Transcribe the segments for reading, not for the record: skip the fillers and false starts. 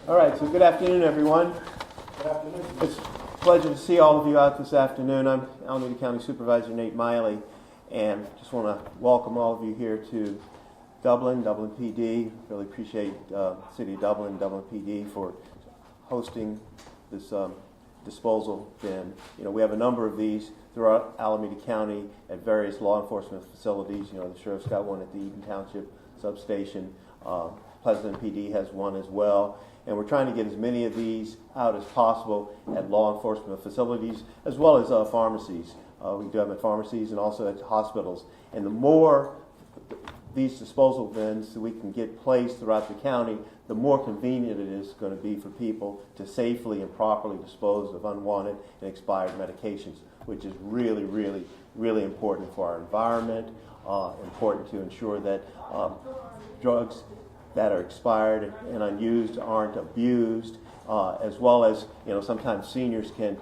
All right, so good afternoon, everyone. Good afternoon. It's a pleasure to see all of you out this afternoon. I'm Alameda County Supervisor Nate Miley, and just want to welcome all of you here to Dublin PD. Really appreciate City of Dublin PD for hosting this disposal bin. You know, we have a number of these throughout Alameda County at various law enforcement facilities. You know, the sheriff's got one at the Eden Township substation. Pleasant PD has one as well. And we're trying to get as many of these out as possible at law enforcement facilities as well as pharmacies. We do them at pharmacies and also at hospitals. And the more these disposal bins that we can get placed throughout the county, the more convenient it is going to be for people to safely and properly dispose of unwanted and expired medications, which is really, really, really important for our environment, important to ensure that drugs that are expired and unused aren't abused, as well as, you know, sometimes seniors can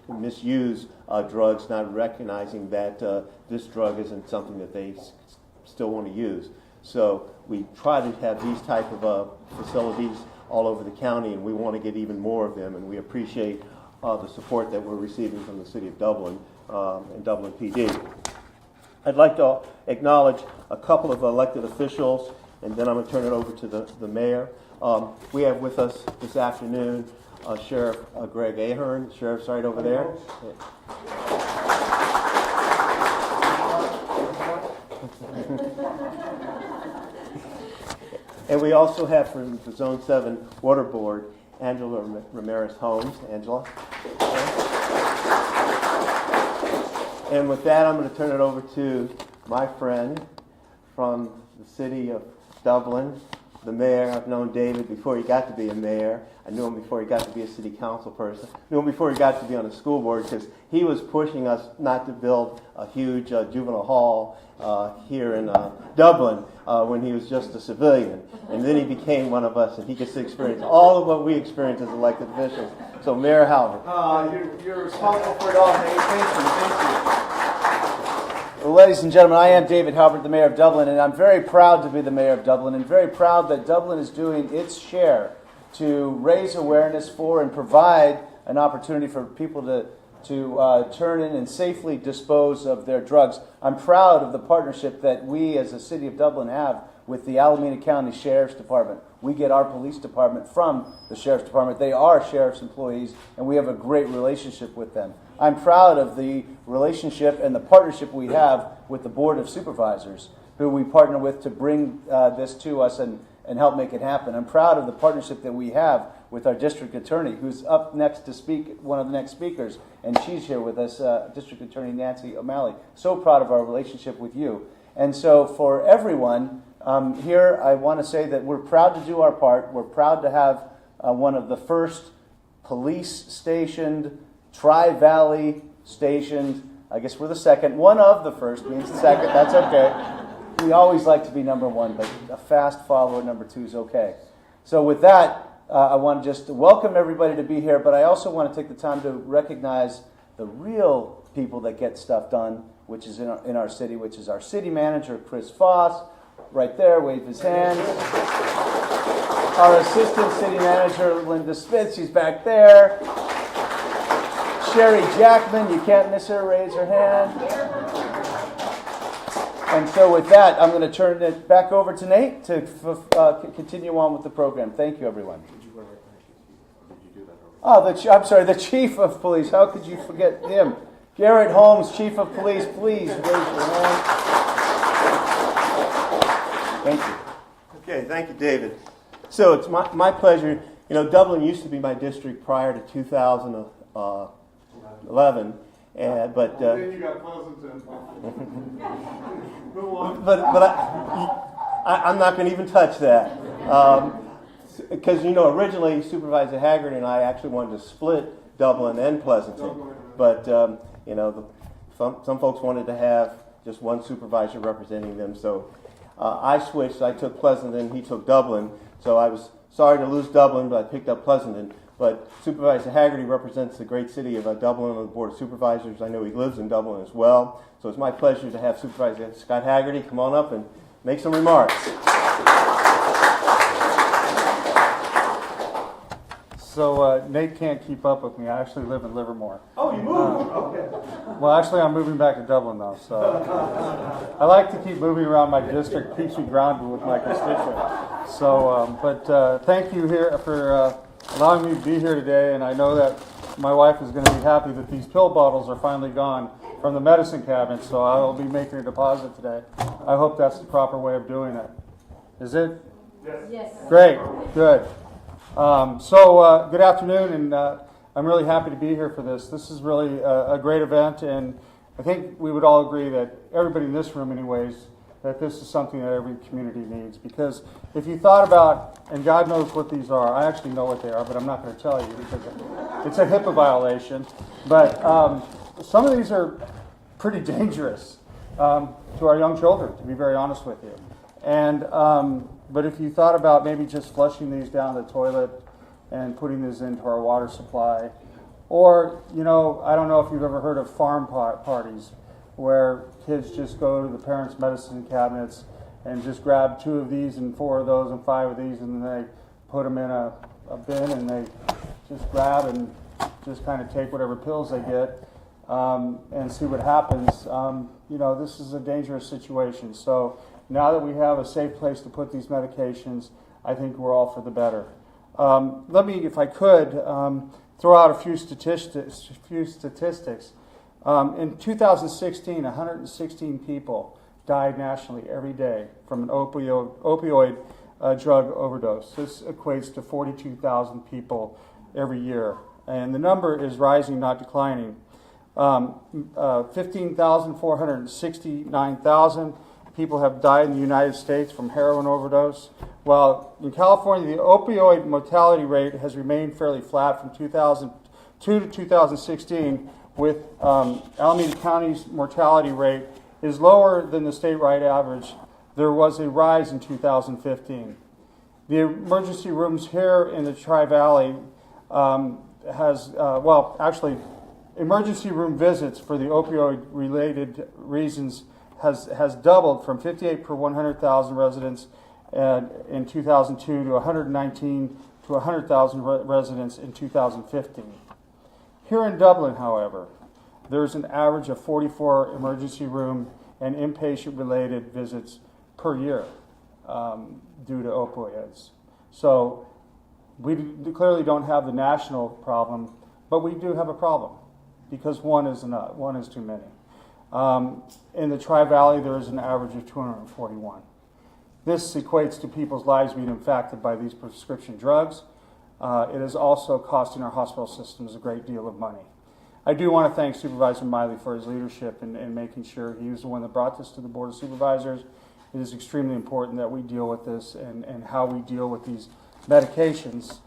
misuse drugs, not recognizing that this drug isn't something that they still want to use. So we try to have these type of facilities all over the county, and we want to get even more of them, and we appreciate the support that we're receiving from the City of Dublin and Dublin PD. I'd like to acknowledge a couple of elected officials, and then I'm going to turn it over to the mayor. We have with us this afternoon Sheriff Greg Ahern. The sheriff's right over there. And we also have from the Zone 7 Water Board, Angela Ramirez-Holmes. Angela. And with that, I'm going to turn it over to my friend from the City of Dublin, the mayor. I've known David before he got to be a mayor. I knew him before he got to be a city council person. I knew him before he got to be on the school board, because he was pushing us not to build a huge juvenile hall here in Dublin when he was just a civilian. And then he became one of us, and he gets to experience all of what we experience as elected officials. So, Mayor Halvard. You're responsible for it all, Nate. Thank you. Well, ladies and gentlemen, I am David Halbert, the Mayor of Dublin, and I'm very proud to be the Mayor of Dublin, and very proud that Dublin is doing its share to raise awareness for and provide an opportunity for people to turn in and safely dispose of their drugs. I'm proud of the partnership that we as the City of Dublin have with the Alameda County Sheriff's Department. We get our police department from the Sheriff's Department. They are Sheriff's employees, and we have a great relationship with them. I'm proud of the relationship and the partnership we have with the Board of Supervisors, who we partner with to bring this to us and help make it happen. I'm proud of the partnership that we have with our District Attorney, who's up next to speak, one of the next speakers, and she's here with us, District Attorney Nancy O'Malley. So proud of our relationship with you. And so for everyone here, I want to say that we're proud to do our part. We're proud to have one of the first police-stationed, Tri-Valley stationed, I guess we're the second. One of the first means the second. That's okay. We always like to be number one, but a fast follower number two is okay. So with that, I want to just welcome everybody to be here, but I also want to take the time to recognize the real people that get stuff done, which is in our city, which is our city manager, Chris Foss, right there, wave his hands. Our assistant city manager, Linda Smith, she's back there. Sherry Jackman, you can't miss her, raise her hand. And so with that, I'm going to turn it back over to Nate to continue on with the program. Thank you, everyone. I'm sorry, the Chief of Police. How could you forget him? Garrett Holmes, Chief of Police, please raise your hand. Thank you. Okay, thank you, David. So it's my pleasure. You know, Dublin used to be my district prior to 2011, but Then you got Pleasanton. Go on. but I'm not going to even touch that, because you know, originally Supervisor Haggard and I actually wanted to split Dublin and Pleasanton, but you know, some folks wanted to have just one supervisor representing them, so I switched. I took Pleasanton, he took Dublin. So I was sorry to lose Dublin, but I picked up Pleasanton. But Supervisor Haggerty represents the great city of Dublin on the Board of Supervisors. I know he lives in Dublin as well. So it's my pleasure to have Supervisor Scott Haggerty come on up and make some remarks. So Nate can't keep up with me. I actually live in Livermore. Oh, you moved? Okay. Well, actually, I'm moving back to Dublin now. So I like to keep moving around my district, keeps me grounded with my constituents. So, but thank you here for allowing me to be here today. And I know that my wife is going to be happy that these pill bottles are finally gone from the medicine cabinet. So I will be making a deposit today. I hope that's the proper way of doing it. Is it? Yes. Great. Good. Good afternoon, and I'm really happy to be here for this. This is really a great event, and I think we would all agree that everybody in this room anyways, that this is something that every community needs. Because if you thought about, and God knows what these are, I actually know what they are, but I'm not going to tell you because it's a HIPAA violation. But some of these are pretty dangerous to our young children, to be very honest with you. And but if you thought about maybe just flushing these down the toilet and putting these into our water supply, or, you know, I don't know if you've ever heard of farm parties where kids just go to the parents' medicine cabinets and just grab 2 of these and 4 of those and 5 of these, and then they put them in a bin and they just grab and just kind of take whatever pills they get and see what happens. You know, this is a dangerous situation. So now that we have a safe place to put these medications, I think we're all for the better. Let me, if I could, throw out a few statistics. In 2016, 116 people died nationally every day from an opioid drug overdose. This equates to 42,000 people every year. And the number is rising, not declining. 15,469,000 people have died in the United States from heroin overdose, while in California, the opioid mortality rate has remained fairly flat from 2002 to 2016, with Alameda County's mortality rate is lower than the statewide average. There was a rise in 2015. The emergency rooms here in the Tri-Valley emergency room visits for the opioid-related reasons has doubled from 58 per 100,000 residents in 2002 to 119 to 100,000 residents in 2015. Here in Dublin, however, there's an average of 44 emergency room and inpatient-related visits per year due to opioids. So we clearly don't have the national problem, but we do have a problem because one is too many. In the Tri-Valley, there is an average of 241. This equates to people's lives being impacted by these prescription drugs. It is also costing our hospital systems a great deal of money. I do want to thank Supervisor Miley for his leadership in making sure he was the one that brought this to the Board of Supervisors. It is extremely important that we deal with this and how we deal with these medications.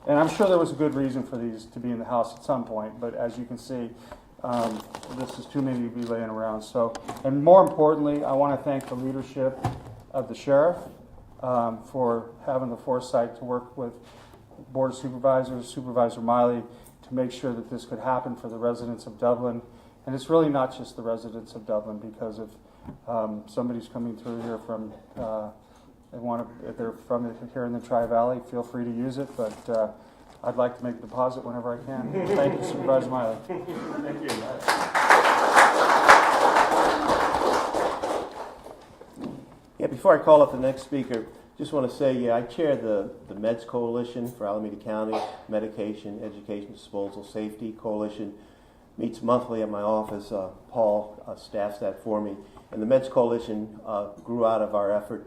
And I'm sure there was a good reason for these to be in the House at some point, but as you can see, this is too many to be laying around. So, and more importantly, I want to thank the leadership of the sheriff for having the foresight to work with Board of Supervisors, Supervisor Miley, to make sure that this could happen for the residents of Dublin. And it's really not just the residents of Dublin, because if somebody's coming through here from, if they're from here in the Tri-Valley, feel free to use it, but I'd like to make a deposit whenever I can. Thank you, Supervisor Miley. Thank you. Yeah, before I call up the next speaker, just want to say, I chair the Meds Coalition for Alameda County, Medication, Education, Disposal, Safety Coalition. Meets monthly at my office. Paul staffs that for me. And the Meds Coalition grew out of our effort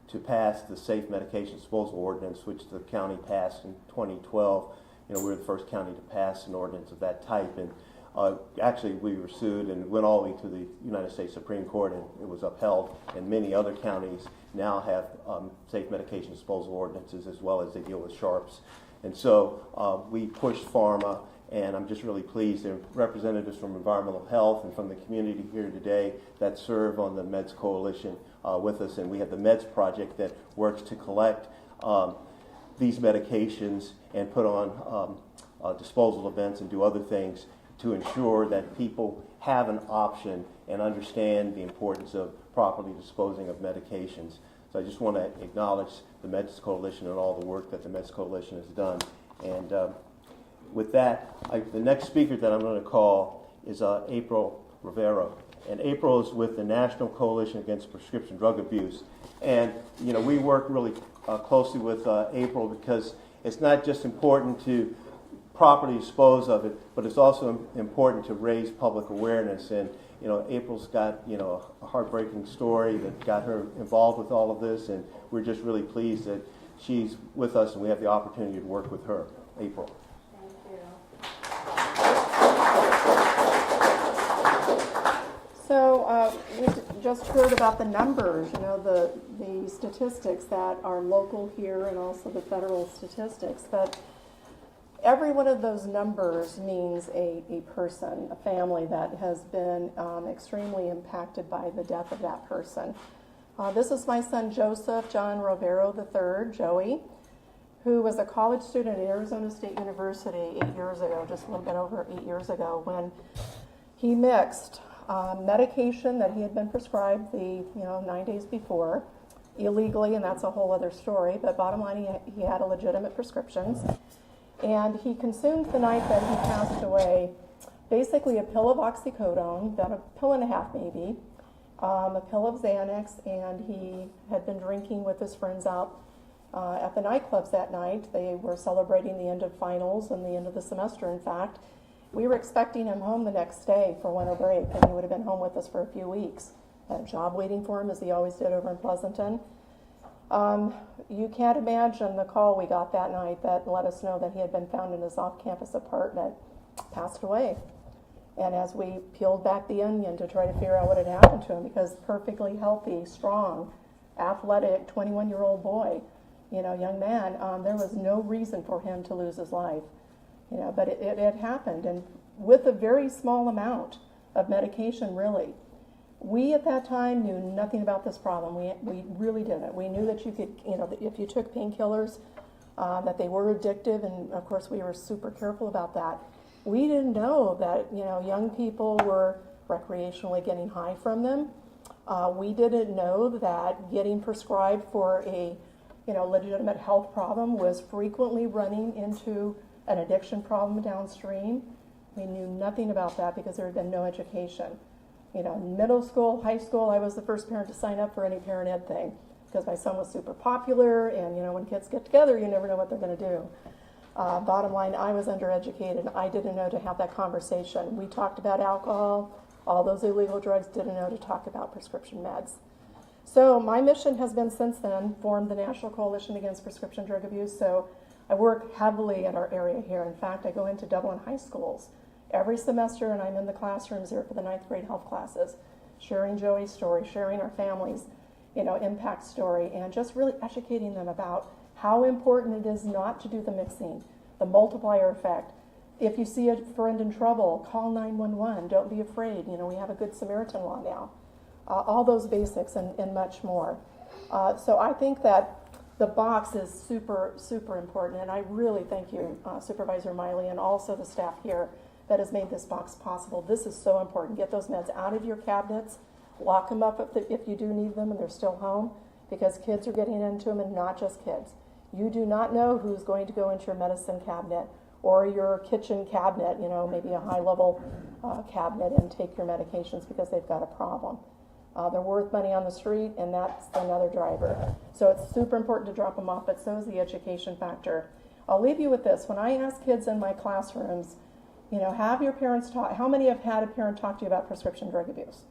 to pass the Safe Medication Disposal Ordinance, which the county passed in 2012. You know, we were the first county to pass an ordinance of that type. And actually, we were sued and went all the way to the United States Supreme Court, and it was upheld. And many other counties now have safe medication disposal ordinances, as well as they deal with sharps. And so we pushed pharma, and I'm just really pleased. There are representatives from environmental health and from the community here today that serve on the Meds Coalition with us. And we have the Meds Project that works to collect these medications and put on disposal events and do other things to ensure that people have an option and understand the importance of properly disposing of medications. So I just want to acknowledge the Meds Coalition and all the work that the Meds Coalition has done. And with that, the next speaker that I'm going to call is April Rivero. And April is with the National Coalition Against Prescription Drug Abuse. And, you know, we work really closely with April because it's not just important to properly dispose of it, but it's also important to raise public awareness. And, you know, April's got, you know, a heartbreaking story that got her involved with all of this, and we're just really pleased that she's with us and we have the opportunity to work with her. April. So we just heard about the numbers, you know, the statistics that are local here and also the federal statistics. But every one of those numbers means a person, a family that has been extremely impacted by the death of that person. This is my son Joseph John Rivero III, Joey, who was a college student at Arizona State University 8 years ago, just a little bit over 8 years ago, when he mixed medication that he had been prescribed 9 days before, illegally, and that's a whole other story, but bottom line, he had a legitimate prescriptions, and he consumed the night that he passed away basically a pill of oxycodone, about a pill and a half maybe, a pill of Xanax, and he had been drinking with his friends out at the nightclubs that night. They were celebrating the end of finals and the end of the semester, in fact. We were expecting him home the next day for winter break, and he would have been home with us for a few weeks. Had a job waiting for him, as he always did over in Pleasanton. You can't imagine the call we got that night that let us know that he had been found in his off-campus apartment, passed away. And as we peeled back the onion to try to figure out what had happened to him, because perfectly healthy, strong, athletic, 21-year-old boy, young man, there was no reason for him to lose his life. But it had happened, and with a very small amount of medication, really. We at that time knew nothing about this problem. We really didn't. We knew that you could, if you took painkillers, that they were addictive, and of course we were super careful about that. We didn't know that, young people were recreationally getting high from them. We didn't know that getting prescribed for a, legitimate health problem was frequently running into an addiction problem downstream. We knew nothing about that because there had been no education. Middle school, high school, I was the first parent to sign up for any parent ed thing because my son was super popular, and when kids get together, you never know what they're going to do. Bottom line, I was undereducated. I didn't know to have that conversation. We talked about alcohol, all those illegal drugs, didn't know to talk about prescription meds. So my mission has been since then, formed the National Coalition Against Prescription Drug Abuse. So I work heavily in our area here. In fact, I go into Dublin high schools every semester, and I'm in the classrooms there for the 9th grade health classes, sharing Joey's story, sharing our family's, impact story, and just really educating them about how important it is not to do the mixing, the multiplier effect. If you see a friend in trouble, call 911. Don't be afraid. We have a Good Samaritan law now. All those basics and much more. So I think that the box is super, super important, and I really thank you, Supervisor Miley, and also the staff here that has made this box possible. This is so important. Get those meds out of your cabinets, lock them up if you do need them and they're still home, because kids are getting into them, and not just kids. You do not know who's going to go into your medicine cabinet or your kitchen cabinet, maybe a high-level cabinet, and take your medications because they've got a problem. They're worth money on the street, and that's another driver. So it's super important to drop them off, but so is the education factor. I'll leave you with this. When I ask kids in my classrooms, have your parents talk, how many have had a parent talk to you about prescription drug abuse?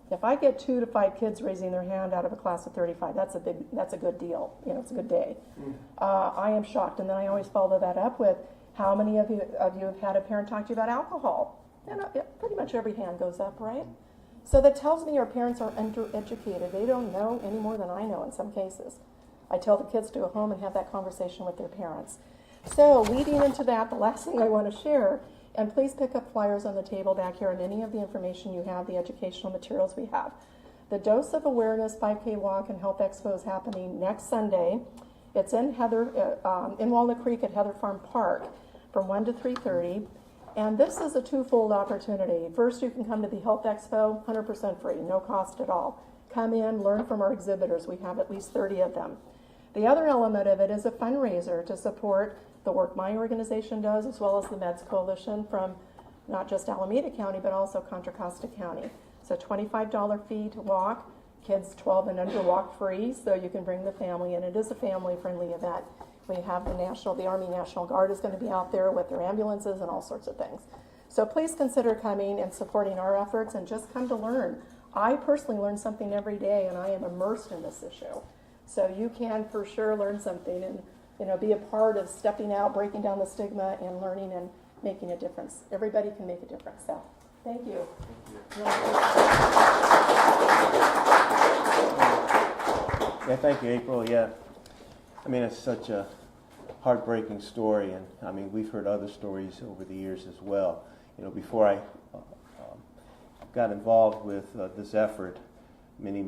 If I get 2 to 5 kids raising their hand out of a class of 35, that's a good deal. It's a good day. I am shocked, and then I always follow that up with, how many of you have had a parent talk to you about alcohol? And pretty much every hand goes up, right? So that tells me our parents are undereducated. They don't know any more than I know in some cases. I tell the kids to go home and have that conversation with their parents. So leading into that, the last thing I want to share, and please pick up flyers on the table back here and any of the information you have, the educational materials we have. The Dose of Awareness 5K Walk and Health Expo is happening next Sunday. It's in Walnut Creek at Heather Farm Park from 1 to 3:30. And this is a twofold opportunity. First, you can come to the Health Expo, 100% free, no cost at all. Come in, learn from our exhibitors. We have at least 30 of them. The other element of it is a fundraiser to support the work my organization does, as well as the Meds Coalition from not just Alameda County, but also Contra Costa County. So $25 fee to walk. Kids 12 and under walk free, so you can bring the family, and it is a family-friendly event. We have the Army National Guard is going to be out there with their ambulances and all sorts of things. So please consider coming and supporting our efforts and just come to learn. I personally learn something every day, and I am immersed in this issue. So you can for sure learn something and be a part of stepping out, breaking down the stigma, and learning and making a difference. Everybody can make a difference. So thank you. Yeah, thank you, April. Yeah, I mean, it's such a heartbreaking story, and I mean, we've heard other stories over the years as well. Before I got involved with this effort many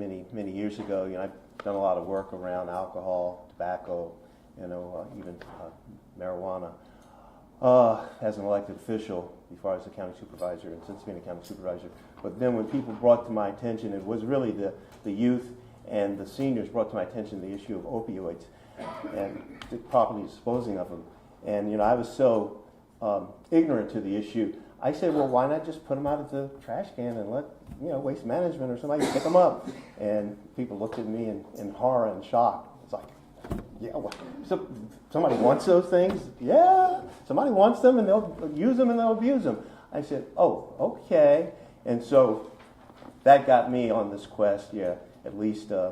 years ago, I've done a lot of work around alcohol, tobacco, even marijuana. As an elected official, before I was a county supervisor, and since being a county supervisor. But then when people brought to my attention, it was really the youth and the seniors brought to my attention the issue of opioids and properly disposing of them. And I was so ignorant to the issue. I said, well, why not just put them out of the trash can and let Waste Management or somebody pick them up? And people looked at me in horror and shock. It's like, yeah, so somebody wants those things? Yeah, somebody wants them, and they'll use them and they'll abuse them. I said, oh, okay. And so that got me on this quest, at least 10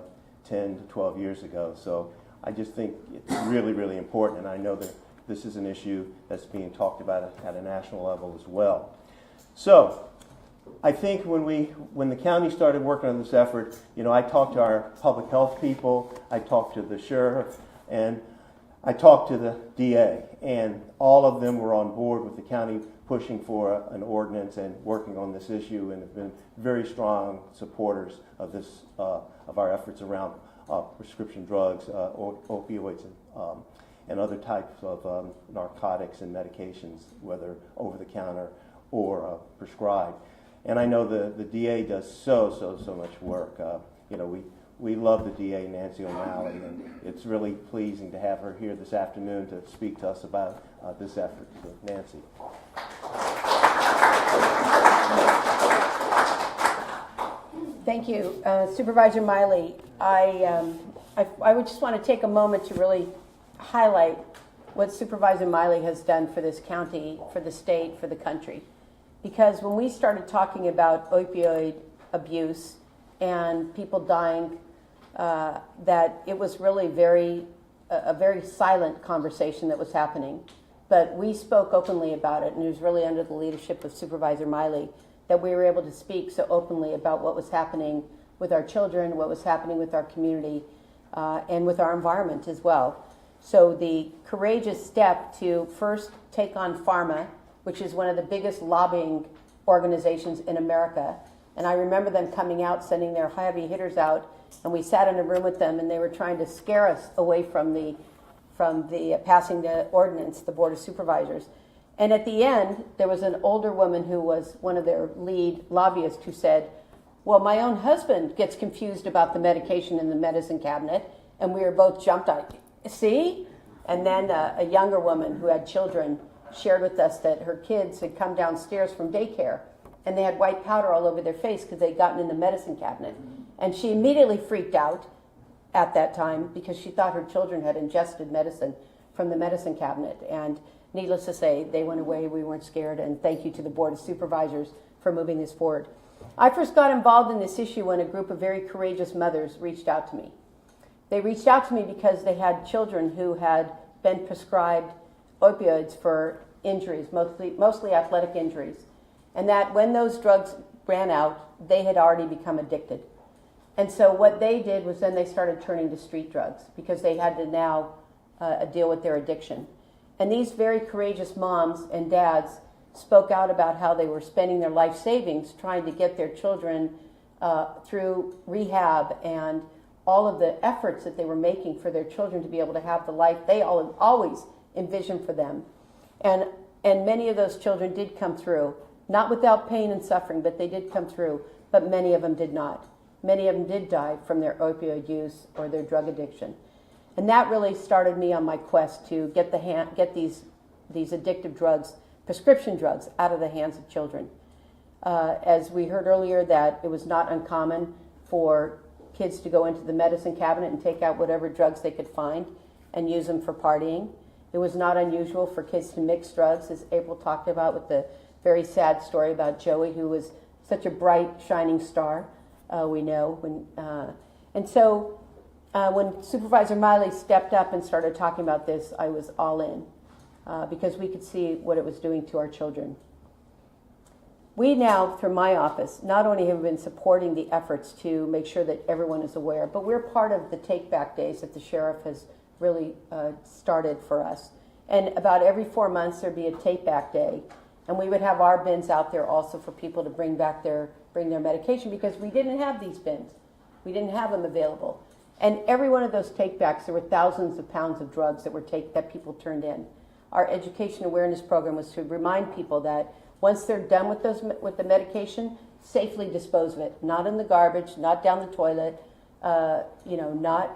to 12 years ago. So I just think it's really, really important, and I know that this is an issue that's being talked about at a national level as well. So I think when the county started working on this effort, I talked to our public health people, I talked to the sheriff, and I talked to the DA, and all of them were on board with the county pushing for an ordinance and working on this issue, and have been very strong supporters of this of our efforts around prescription drugs, opioids, and other types of narcotics and medications, whether over the counter or prescribed. And I know the DA does so much work. We love the DA, Nancy O'Malley, and it's really pleasing to have her here this afternoon to speak to us about this effort. So, Nancy. Thank you, Supervisor Miley. I would just want to take a moment to really highlight what Supervisor Miley has done for this county, for the state, for the country. Because when we started talking about opioid abuse and people dying, that it was really a very silent conversation that was happening. But we spoke openly about it, and it was really under the leadership of Supervisor Miley that we were able to speak so openly about what was happening with our children, what was happening with our community, and with our environment as well. So the courageous step to first take on pharma, which is one of the biggest lobbying organizations in America. And I remember them coming out, sending their heavy hitters out, and we sat in a room with them, and they were trying to scare us away from the passing the ordinance, the Board of Supervisors. And at the end, there was an older woman who was one of their lead lobbyists who said, well, my own husband gets confused about the medication in the medicine cabinet, and we were both jumped on. See? And then a younger woman who had children shared with us that her kids had come downstairs from daycare, and they had white powder all over their face because they'd gotten in the medicine cabinet. And she immediately freaked out at that time because she thought her children had ingested medicine from the medicine cabinet. And needless to say, they went away, we weren't scared, and thank you to the Board of Supervisors for moving this forward. I first got involved in this issue when a group of very courageous mothers reached out to me. They reached out to me because they had children who had been prescribed opioids for injuries, mostly athletic injuries, and that when those drugs ran out, they had already become addicted. And so what they did was then they started turning to street drugs because they had to now deal with their addiction. And these very courageous moms and dads spoke out about how they were spending their life savings trying to get their children through rehab and all of the efforts that they were making for their children to be able to have the life they always envisioned for them. And many of those children did come through, not without pain and suffering, but they did come through, but many of them did not. many of them did die from their opioid use or their drug addiction. And that really started me on my quest to get these addictive drugs, prescription drugs, out of the hands of children. As we heard earlier, that it was not uncommon for kids to go into the medicine cabinet and take out whatever drugs they could find and use them for partying. It was not unusual for kids to mix drugs, as April talked about with the very sad story about Joey, who was such a bright, shining star, we know. And so when Supervisor Miley stepped up and started talking about this, I was all in because we could see what it was doing to our children. We now, through my office, not only have been supporting the efforts to make sure that everyone is aware, but we're part of the take-back days that the sheriff has really started for us. And about every 4 months there'd be a take-back day, and we would have our bins out there also for people to bring their medication, because we didn't have these bins. We didn't have them available. And every one of those take-backs, there were thousands of pounds of drugs that people turned in. Our education awareness program was to remind people that once they're done with the medication, safely dispose of it. Not in the garbage, not down the toilet, not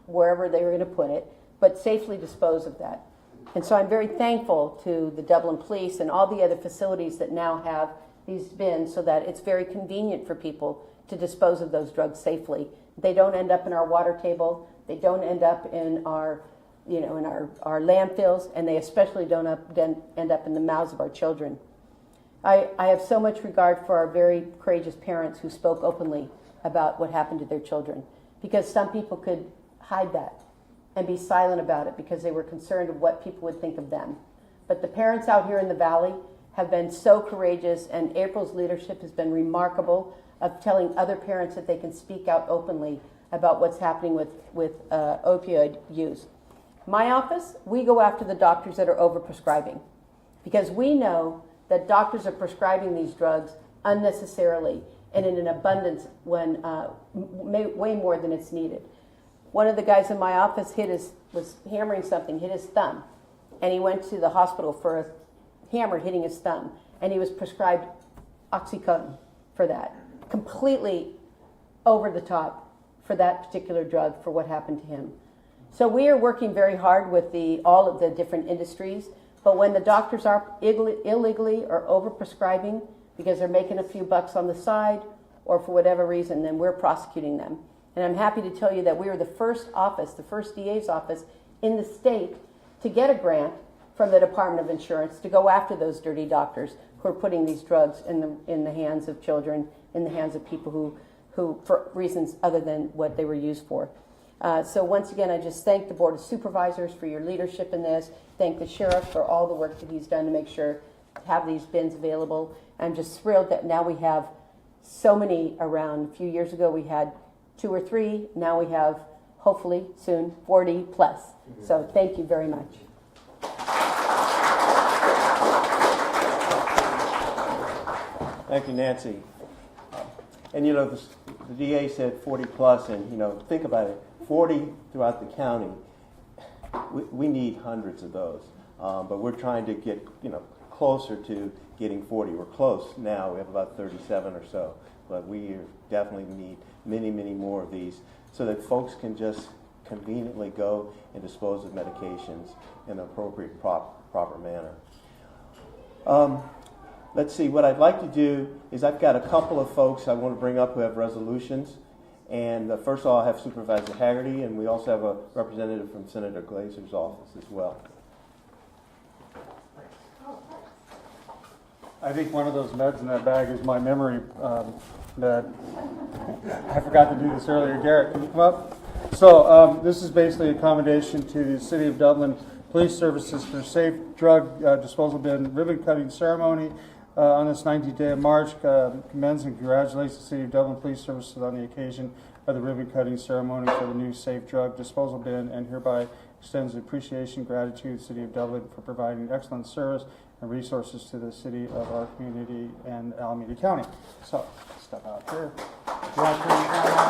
wherever they were going to put it, but safely dispose of that. And so I'm very thankful to the Dublin Police and all the other facilities that now have these bins so that it's very convenient for people to dispose of those drugs safely. They don't end up in our water table. They don't end up in our landfills, and they especially don't end up in the mouths of our children. I have so much regard for our very courageous parents who spoke openly about what happened to their children, because some people could hide that and be silent about it because they were concerned of what people would think of them. But the parents out here in the Valley have been so courageous, and April's leadership has been remarkable of telling other parents that they can speak out openly about what's happening with opioid use. My office, we go after the doctors that are overprescribing, because we know that doctors are prescribing these drugs unnecessarily and in an abundance when way more than it's needed. One of the guys in my office was hammering something, hit his thumb, and he went to the hospital for a hammer hitting his thumb, and he was prescribed Oxycontin for that. Completely over the top for that particular drug for what happened to him. So we are working very hard with all of the different industries, but when the doctors are illegally or overprescribing because they're making a few bucks on the side or for whatever reason, then we're prosecuting them. And I'm happy to tell you that we were the first DA's office in the state to get a grant from the Department of Insurance to go after those dirty doctors who are putting these drugs in the hands of children, in the hands of people who for reasons other than what they were used for. So once again, I just thank the Board of Supervisors for your leadership in this. Thank the Sheriff for all the work that he's done to make sure to have these bins available. I'm just thrilled that now we have so many around. A few years ago we had 2 or 3. Now we have, hopefully soon, 40 plus. So thank you very much. Thank you, Nancy. And the DA said 40 plus, and think about it, 40 throughout the county. We need hundreds of those, but we're trying to get closer to getting 40. We're close now. We have about 37 or so, but we definitely need many, many more of these so that folks can just conveniently go and dispose of medications in an appropriate, proper manner. Let's see, what I'd like to do is I've got a couple of folks I want to bring up who have resolutions. And first of all, I'll have Supervisor Haggerty, and we also have a representative from Senator Glazer's office as well. I think one of those meds in that bag is my memory. That I forgot to do this earlier. Garrett, can you come up? So this is basically a commendation to the City of Dublin Police Services for safe drug disposal bin ribbon cutting ceremony on this 19th day of March. Commends and congratulates the City of Dublin Police Services on the occasion of the ribbon cutting ceremony for the new safe drug disposal bin, and hereby extends appreciation and gratitude to the City of Dublin for providing excellent service and resources to the city of our community and Alameda County. So, step out here. You want to turn your camera on?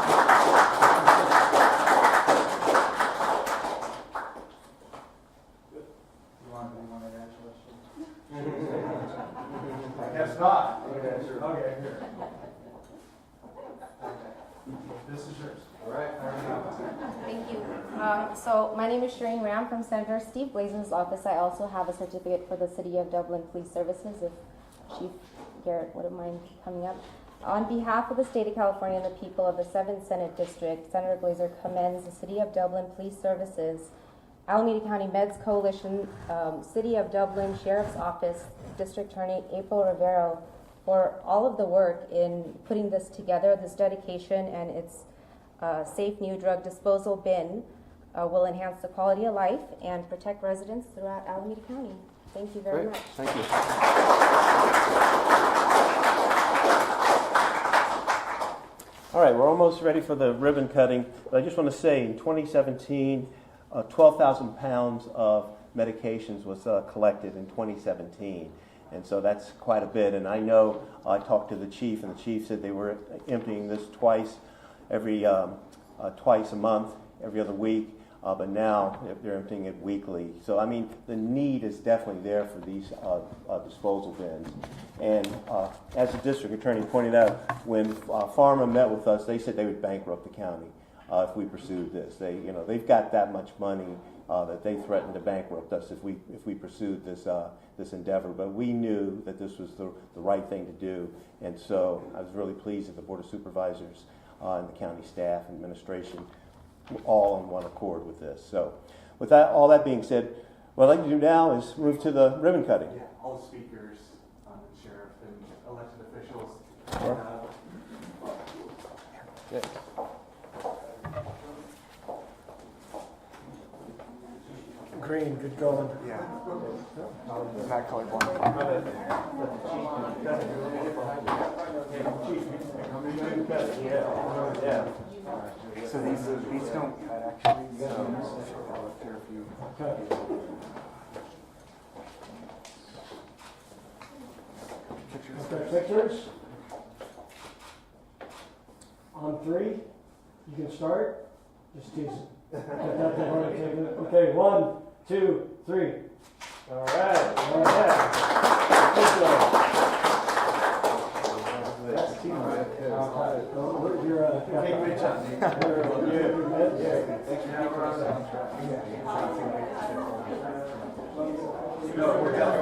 I guess not. Okay, here. So my name is Shireen Ram from Senator Steve Blazen's office. I also have a certificate for the City of Dublin Police Services, if Chief Garrett wouldn't mind coming up. On behalf of the state of California and the people of the 7th Senate District, Senator Blazer commends the City of Dublin Police Services, Alameda County Meds Coalition, City of Dublin Sheriff's Office, District Attorney April Rivero, for all of the work in putting this together. This dedication and its safe new drug disposal bin will enhance the quality of life and protect residents throughout Alameda County. Thank you very much. Thank you. All right, we're almost ready for the ribbon cutting, but I just want to say in 2017, 12,000 pounds of medications was collected in 2017. And so that's quite a bit. And I know I talked to the chief, and the chief said they were emptying this twice a month, every other week. But now they're emptying it weekly. So, I mean, the need is definitely there for these disposal bins. And as the district attorney pointed out, when Pharma met with us, they said they would bankrupt the county if we pursued this. They've got that much money that they threatened to bankrupt us if we pursued this endeavor. But we knew that this was the right thing to do. And so I was really pleased that the Board of Supervisors and the county staff and administration all on one accord with this. So with that, all that being said, what I'd like to do now is move to the ribbon cutting. Yeah, all the speakers, sheriff, and elected officials. Good. Green, good going. Yeah. That color one. Yeah. So these don't cut actually. So Okay, pictures. On 3, you can start. Just teasing. Okay, 1, 2, 3. All right. Good job. That's teamwork. You're great job. we're done.